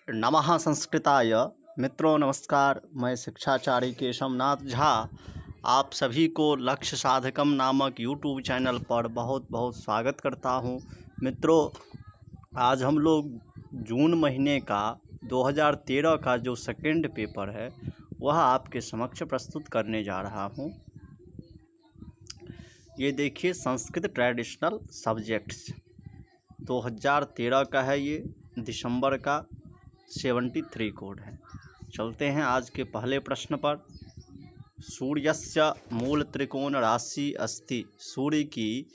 नमः संस्कृताय। मित्रों नमस्कार, मैं शिक्षाचार्य केशवनाथ झा आप सभी को लक्ष्य साधकम नामक यूट्यूब चैनल पर बहुत बहुत स्वागत करता हूं। मित्रों, आज हम लोग जून महीने का 2013 का जो सेकंड पेपर है वह आपके समक्ष प्रस्तुत करने जा रहा हूं। ये देखिए, संस्कृत ट्रेडिशनल सब्जेक्ट्स 2013 का है, ये दिसंबर का 73 कोड है। चलते हैं आज के पहले प्रश्न पर। सूर्यस्य मूल त्रिकोण राशि अस्ति। सूर्य की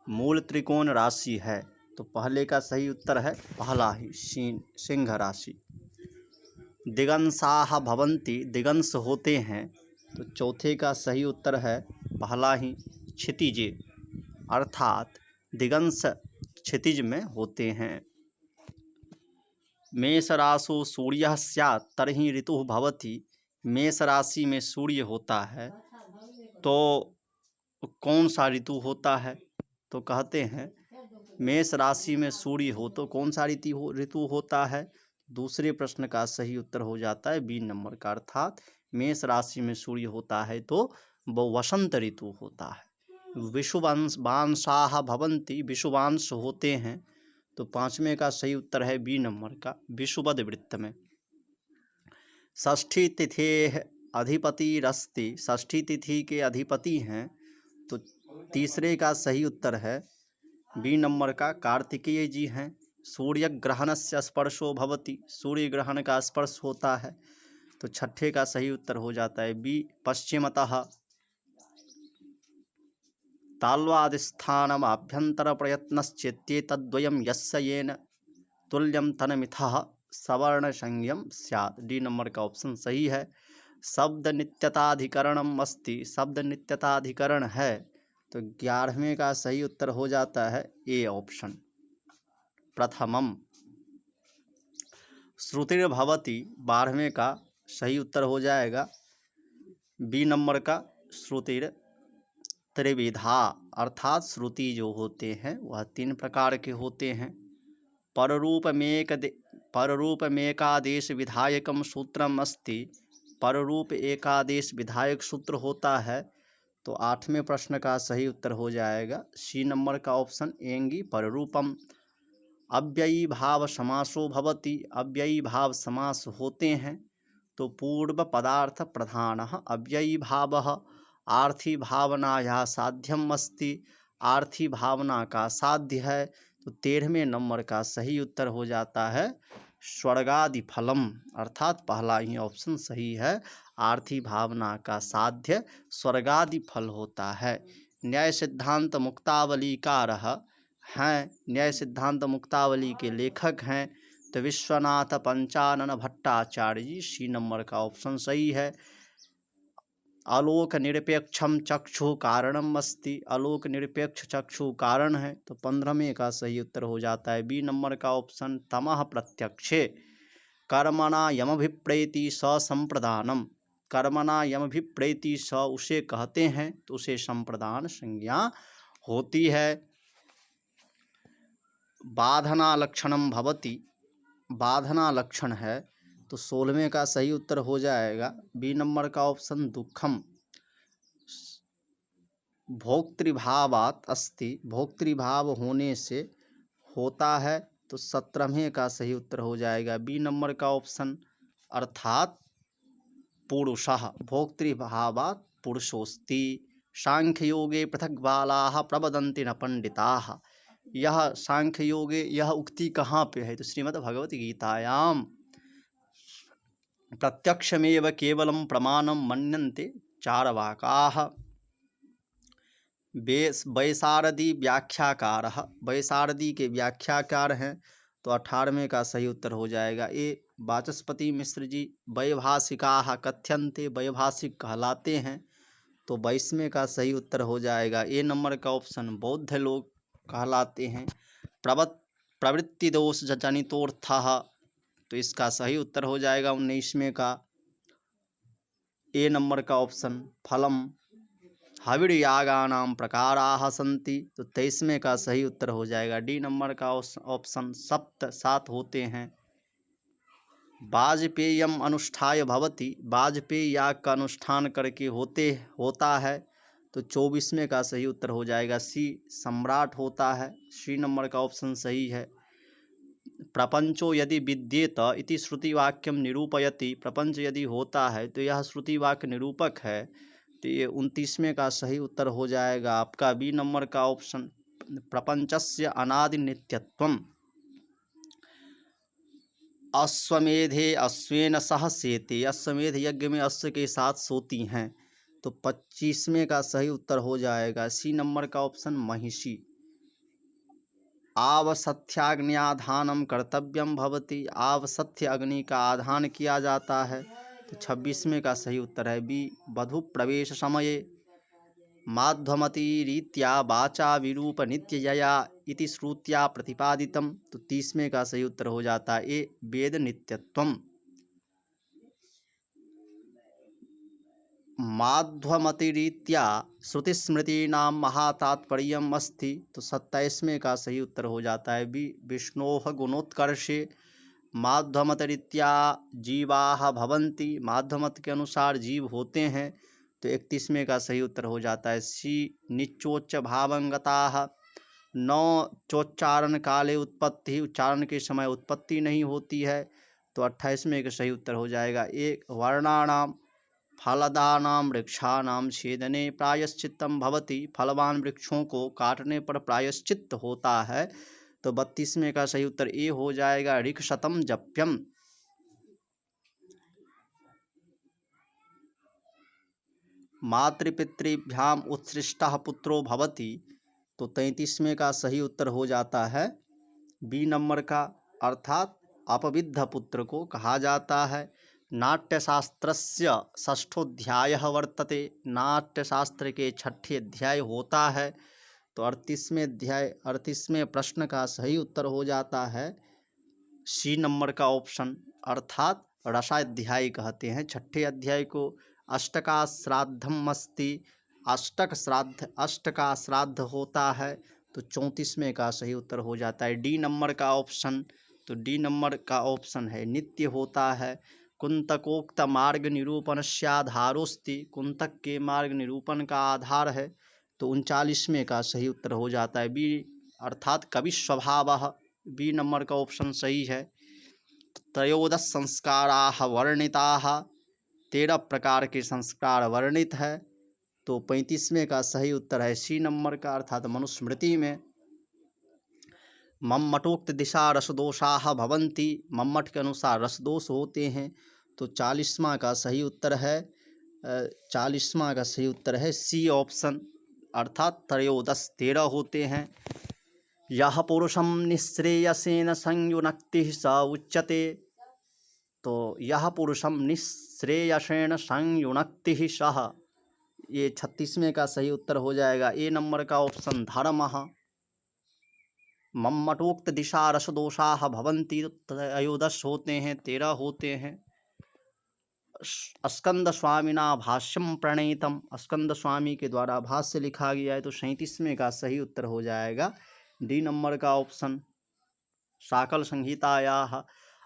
मूल त्रिकोण राशि है, तो पहले का सही उत्तर है पहला ही सिंह राशि। दिगंसाः भवन्ति, दिगंस होते हैं, तो चौथे का सही उत्तर है पहला ही क्षितिजे, अर्थात दिगंस क्षितिज में होते हैं। मेष राशौ सूर्यः स्यात् तर्हि ऋतुः भवति। मेष राशि में सूर्य होता है तो कौन सा ऋतु होता है? तो कहते हैं मेष राशि में सूर्य हो तो कौन सा ऋतु होता है? दूसरे प्रश्न का सही उत्तर हो जाता है बी नंबर का, अर्थात मेष राशि में सूर्य होता है तो वो वसंत ऋतु होता है। विषुवांशाः भवन्ति, विषुवांश होते हैं, तो पांचवें का सही उत्तर है बी नंबर का, विषुवद वृत्त में। षष्ठी तिथि अधिपतिरस्ति, षष्ठी तिथि के अधिपति हैं, तो तीसरे का सही उत्तर है बी नंबर का, कार्तिकेय जी हैं। सूर्य ग्रहणस्य स्पर्शो भवति, सूर्य ग्रहण का स्पर्श होता है, तो छठे का सही उत्तर हो जाता है बी पश्चिमतः। ताल्वादिस्थानम आभ्यंतर प्रयत्नश्चेत्येतद्वयं यस्य येन तुल्यम तनमिथः सवर्ण संज्ञम स्यात्। डी नंबर का ऑप्शन सही है। शब्द नित्यताधिकरणम अस्ति, शब्द नित्यताधिकरण है, तो 11वें का सही उत्तर हो जाता है ए ऑप्शन, प्रथमम। श्रुतिर्भवति, 12वें का सही उत्तर हो जाएगा बी नंबर का, श्रुतिर त्रिविधा, अर्थात श्रुति जो होते हैं वह 3 प्रकार के होते हैं। पररूपमेकादेश विधायकम सूत्रम अस्ति, पररूप एकादेश विधायक सूत्र होता है, तो 8वें प्रश्न का सही उत्तर हो जाएगा सी नंबर का ऑप्शन, एंगी पररूपम। अव्ययी भाव समासो भवति, अव्ययी भाव समास होते हैं, तो पूर्व पदार्थ प्रधानः अव्ययी भावः। आर्थी भावनाया साध्यम अस्ति, आर्थी भावना का साध्य है, तो 13वें नंबर का सही उत्तर हो जाता है स्वर्गादि फलम, अर्थात पहला ही ऑप्शन सही है, आर्थी भावना का साध्य स्वर्गादि फल होता है। न्याय सिद्धांत मुक्तावलीकारः हैं, न्याय सिद्धांत मुक्तावली के लेखक हैं, तो विश्वनाथ पंचानन भट्टाचार्य जी, सी नंबर का ऑप्शन सही है। आलोक निरपेक्षम चक्षु कारणम अस्ति, आलोक निरपेक्ष चक्षु कारण है, तो 15वें का सही उत्तर हो जाता है बी नंबर का ऑप्शन, तमः प्रत्यक्षे। कर्मणा यमभिप्रेति स संप्रदानम, कर्मणा यमभिप्रेति स उसे कहते हैं, तो उसे संप्रदान संज्ञा होती है। बाधना लक्षणम भवति, बाधना लक्षण है, तो 16वें का सही उत्तर हो जाएगा बी नंबर का ऑप्शन, दुखम। भोक्तृभावात् अस्ति, भोक्तृभाव होने से होता है, तो 17वें का सही उत्तर हो जाएगा बी नंबर का ऑप्शन, अर्थात पुरुषः। भोक्तृभावात् पुरुषोस्ति। सांख्य योगे पृथक बालाः प्रवदन्ति न पंडिताः, यह सांख्य योगे यह उक्ति कहाँ पे है? तो श्रीमद् भगवत गीतायाम। प्रत्यक्षमेव केवलम प्रमाणम मन्यन्ते चारवाकाः। वैशारदी व्याख्याकारः, वैशारदी के व्याख्याकार हैं, तो 18वें का सही उत्तर हो जाएगा ए वाचस्पति मिश्र जी। वैभाषिकाः कथ्यन्ते, वैभाषिक कहलाते हैं, तो 22वें का सही उत्तर हो जाएगा ए नंबर का ऑप्शन, बौद्ध लोग कहलाते हैं। प्रवृत्ति दोष जनितोर्थः, तो इसका सही उत्तर हो जाएगा 19वें का ए नंबर का ऑप्शन, फलम। हविर्यागानां प्रकाराः सन्ति, तो 23वें का सही उत्तर हो जाएगा डी नंबर का ऑप्शन, 7 होते हैं। वाजपेयम अनुष्ठाय भवति, वाजपेयी याग का अनुष्ठान करके होता है। तो 24वें का सही उत्तर हो जाएगा सी, सम्राट होता है। सी नंबर का ऑप्शन सही है। प्रपंचो यदि विद्येत इति श्रुतिवाक्यम निरूपयति, प्रपंच यदि होता है तो यह श्रुतिवाक्य निरूपक है। तो ये 29वें का सही उत्तर हो जाएगा आपका बी नंबर का ऑप्शन, प्रपंचस्य अनादि नित्यत्वम। अश्वमेधे अश्वेन सह सेते, अश्वमेध यज्ञ में अश्व के साथ सोती हैं। तो 25वें का सही उत्तर हो जाएगा सी नंबर का ऑप्शन, महिषी। आवसथ्याग्न्याधानम कर्तव्यम भवति, आवसथ्य अग्नि का आधान किया जाता है। तो 26वें का सही उत्तर है बी, वधु प्रवेश समये। माध्वमती रीत्या वाचा विरूप नित्यया इति श्रुत्या प्रतिपादितम। तो 30वें का सही उत्तर हो जाता है ए, वेद नित्यत्वम। माध्वमतिरीत्या श्रुतिस्मृतीनां महातात्पर्यम् अस्ति। तो 27वें का सही उत्तर हो जाता है बी, विष्णोः गुणोत्कर्षे माध्वमतरीत्या जीवाः भवन्ति, माध्वमत के अनुसार जीव होते हैं। तो 31वें का सही उत्तर हो जाता है सी, निच्चोच्च भावंगताः न चोच्चारण काले उत्पत्ति, उच्चारण के समय उत्पत्ति नहीं होती है। तो 28वें का सही उत्तर हो जाएगा एक, वर्णानाम फलदानां वृक्षाणां छेदने प्रायश्चित्तम भवति, फलवान वृक्षों को काटने पर प्रायश्चित्त होता है। तो 32वें का सही उत्तर ए हो जाएगा, ऋक्षतम जप्यम। मातृपितृभ्याम उत्सृष्टः पुत्रो भवति। तो 33वें का सही उत्तर हो जाता है बी नंबर का, अर्थात अपविद्ध पुत्र को कहा जाता है। नाट्यशास्त्रस्य षष्ठोऽध्यायः वर्तते, नाट्यशास्त्र के 6ठे अध्याय होता है। तो 38वें प्रश्न का सही उत्तर हो जाता है सी नंबर का ऑप्शन, अर्थात रसाध्याय कहते हैं 6ठे अध्याय को। अष्टका श्राद्धम अस्ति, अष्ट का श्राद्ध होता है। तो 34वें का सही उत्तर हो जाता है डी नंबर का ऑप्शन। तो डी नंबर का ऑप्शन है नित्य होता है। कुंतकोक्त मार्ग निरूपणस्याधारोस्ति, कुंतक के मार्ग निरूपण का आधार है। तो 39वें का सही उत्तर हो जाता है बी, अर्थात कवि स्वभावः, बी नंबर का ऑप्शन सही है। त्रयोदश संस्काराः वर्णिताः, 13 प्रकार के संस्कार वर्णित है। तो 35वें का सही उत्तर है सी नंबर का, अर्थात मनुस्मृति में। मम्मटोक्त दिशा रसदोषाः भवन्ति, मम्मट के अनुसार रसदोष होते हैं। तो 40वां का सही उत्तर है 40वां का सही उत्तर है सी ऑप्शन, अर्थात त्रयोदश 13 होते हैं। यह पुरुषम निःश्रेयसेन संयुनक्तिः स उच्यते। तो यह पुरुषम निःश्रेयसेन संयुनक्तिः सः, ये 36वें का सही उत्तर हो जाएगा ए नंबर का ऑप्शन, धर्मः। मम्मटोक्त दिशा रसदोषाः भवन्ति, त्रयोदश होते हैं, 13 होते हैं। स्कंद स्वामिना भाष्यम प्रणीतम, स्कंद स्वामी के द्वारा भाष्य लिखा गया है। तो 37वें का सही उत्तर हो जाएगा डी नंबर का ऑप्शन। साकल संहितायाः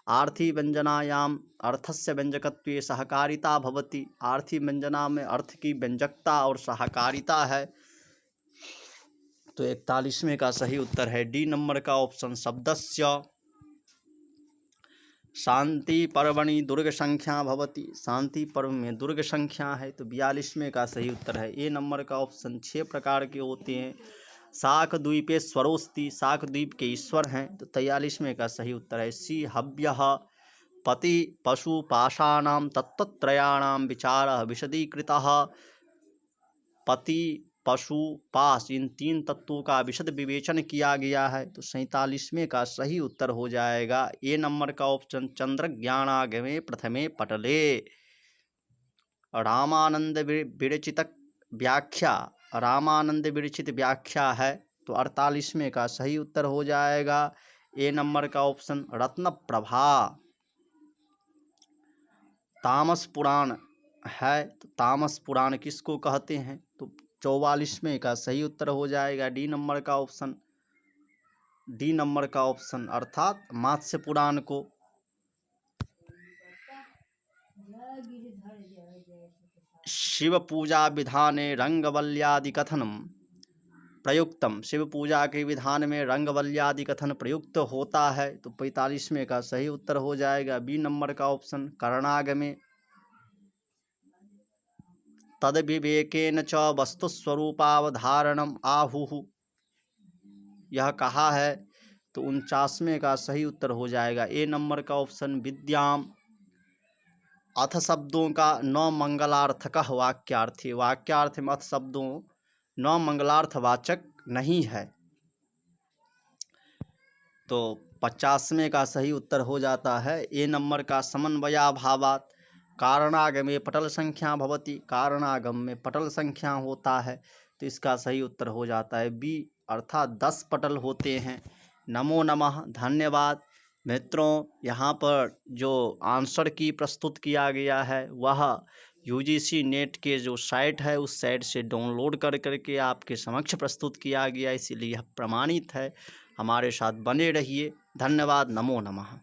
आर्थी व्यंजनायाम अर्थस्य व्यंजकत्वे सहकारिता भवति, आर्थी व्यंजना में अर्थ की व्यंजकता और सहकारिता है। तो 41वें का सही उत्तर है डी नंबर का ऑप्शन, शब्दस्य। शांति पर्वणि दुर्ग संख्या भवति, शांति पर्व में दुर्ग संख्या है। तो 42वें का सही उत्तर है ए नंबर का ऑप्शन, 6 प्रकार के होते हैं। शाक द्वीपेश्वरोस्ति, शाक द्वीप के ईश्वर हैं। तो 43वें का सही उत्तर है सी, हव्यः। पति पशु पाशानां तत्त्रयाणां विचारः विशदीकृतः, पति पशु पाश इन 3 तत्वों का विशद विवेचन किया गया है। तो 47वें का सही उत्तर हो जाएगा ए नंबर का ऑप्शन, चंद्रज्ञानागमे प्रथमे पटले। रामानंद विरचित व्याख्या, रामानंद विरचित व्याख्या है। तो 48वें का सही उत्तर हो जाएगा ए नंबर का ऑप्शन, रत्न प्रभा। तामस पुराण है, तो तामस पुराण किसको कहते हैं? तो 44वें का सही उत्तर हो जाएगा डी नंबर का ऑप्शन, डी नंबर का ऑप्शन, अर्थात मत्स्य पुराण को। शिव पूजा विधाने रंगवल्यादि कथनम प्रयुक्तम। शिव पूजा के विधान में रंगवल्यादि कथन प्रयुक्त होता है। तो 45वें का सही उत्तर हो जाएगा बी नंबर का ऑप्शन करणागमे। तद विवेकेन च वस्तु स्वरूपावधारणम आहुः, यह कहा है। तो 49वें का सही उत्तर हो जाएगा ए नंबर का ऑप्शन विद्याम। अथ शब्दों का न मंगलार्थकः वाक्यार्थ, वाक्यार्थ में अथ शब्दों न मंगलार्थवाचक नहीं है। तो 50वें का सही उत्तर हो जाता है ए नंबर का समन्वयाभावात्। कारणागमे पटल संख्या भवति, कारणागम में पटल संख्या होता है। तो इसका सही उत्तर हो जाता है बी, अर्थात 10 पटल होते हैं। नमो नमः, धन्यवाद मित्रों। यहाँ पर जो आंसर की प्रस्तुत किया गया है वह यूजीसी नेट के जो साइट है उस साइट से डाउनलोड कर करके आपके समक्ष प्रस्तुत किया गया, इसीलिए यह प्रमाणित है। हमारे साथ बने रहिए। धन्यवाद। नमो नमः।